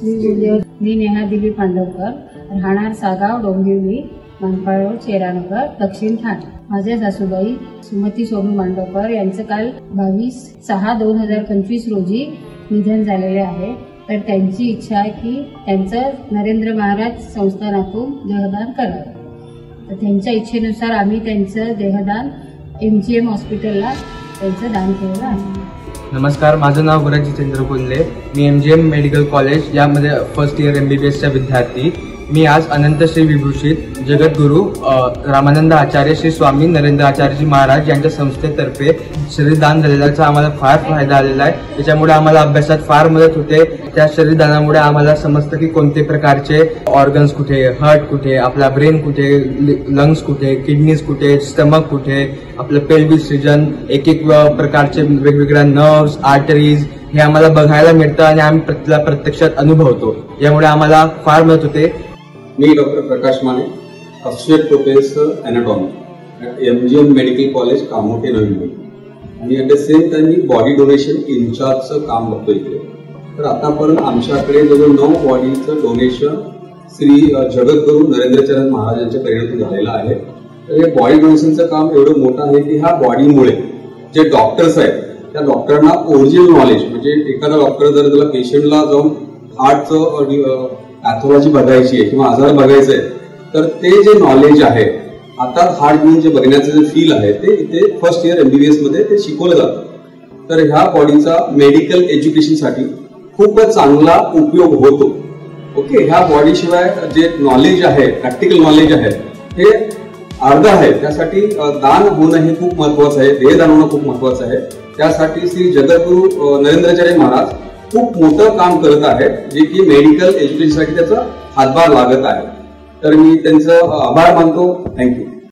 मी नेहा दिलीप मांडवकर, राहणार सागाव, डोंबिवली, मनपाळ रोड, चेरानगर, दक्षिण ठाणे. माझे सासूबाई सुमती सोनू मांडवकर यांचं काल 22/6/2025 रोजी निधन झालेले आहे. तर त्यांची इच्छा आहे की त्यांचं नरेंद्र महाराज संस्थानातून देहदान करावं. तर त्यांच्या इच्छेनुसार आम्ही त्यांचं देहदान MGM हॉस्पिटलला त्यांचं दान केलेलं आहे. नमस्कार, माझं नाव भरत जितेंद्र कोल्हे. मी MGM मेडिकल कॉलेज यामध्ये फर्स्ट इयर MBBSचा विद्यार्थी. मी आज अनंत श्री विभूषित जगद्गुरू रामानंद आचार्य श्री स्वामी नरेंद्र आचार्यजी महाराज यांच्या संस्थेतर्फे शरीरदान झालेल्याचा आम्हाला फार फायदा आलेला आहे. त्याच्यामुळे आम्हाला अभ्यासात फार मदत होते. त्या शरीरदानामुळे आम्हाला समजतं की कोणते प्रकारचे ऑर्गन्स कुठे, हार्ट कुठे, आपला ब्रेन कुठे, लंग्स कुठे, किडनीज कुठे, स्टमक कुठे, आपलं पेल्विस रिजन, एक प्रकारचे वेगवेगळ्या नर्व्स, आर्टरीज हे आम्हाला बघायला मिळतं आणि आम्ही त्याला प्रत्यक्षात अनुभवतो. यामुळे आम्हाला फार मदत होते. मी doctor Prakash Mane, associate professor anatomy MGM medical college Kamothe, Navi Mumbai. आणि ॲट द सेम टाइम मी बॉडी डोनेशन इन्चार्जचं काम बघतो इथे. तर आतापर्यंत आमच्याकडे जवळ 9 बॉडीचं डोनेशन श्री जगद्गुरू नरेंद्रचरण महाराज यांच्या प्रेरणेतून झालेलं आहे. तर हे बॉडी डोनेशनचं काम एवढं मोठं आहे की ह्या बॉडीमुळे जे डॉक्टर्स आहेत त्या डॉक्टरांना ओरिजिनल नॉलेज, म्हणजे एखादा डॉक्टर जर त्याला पेशंटला जाऊन हार्टचं पॅथॉलॉजी बघायची आहे किंवा आजार बघायचा आहे, तर ते जे नॉलेज आहे, आता हार्ट घेऊन जे बघण्याचं जे फील आहे ते इथे फर्स्ट इयर MBBS मध्ये ते शिकवलं जातं. तर ह्या बॉडीचा मेडिकल एज्युकेशनसाठी खूपच चांगला उपयोग होतो. ओके, ह्या बॉडीशिवाय जे नॉलेज आहे, प्रॅक्टिकल नॉलेज आहे, हे अर्ध आहे. त्यासाठी दान होणं हे खूप महत्वाचं आहे, देहदान होणं खूप महत्वाचं आहे. त्यासाठी श्री जगद्गुरू नरेंद्राचार्य महाराज खूप मोठं काम करत आहेत, जे की मेडिकल एज्युकेशनसाठी त्याचा हातभार लागत आहे. तर मी त्यांचं आभार मानतो. थँक्यू.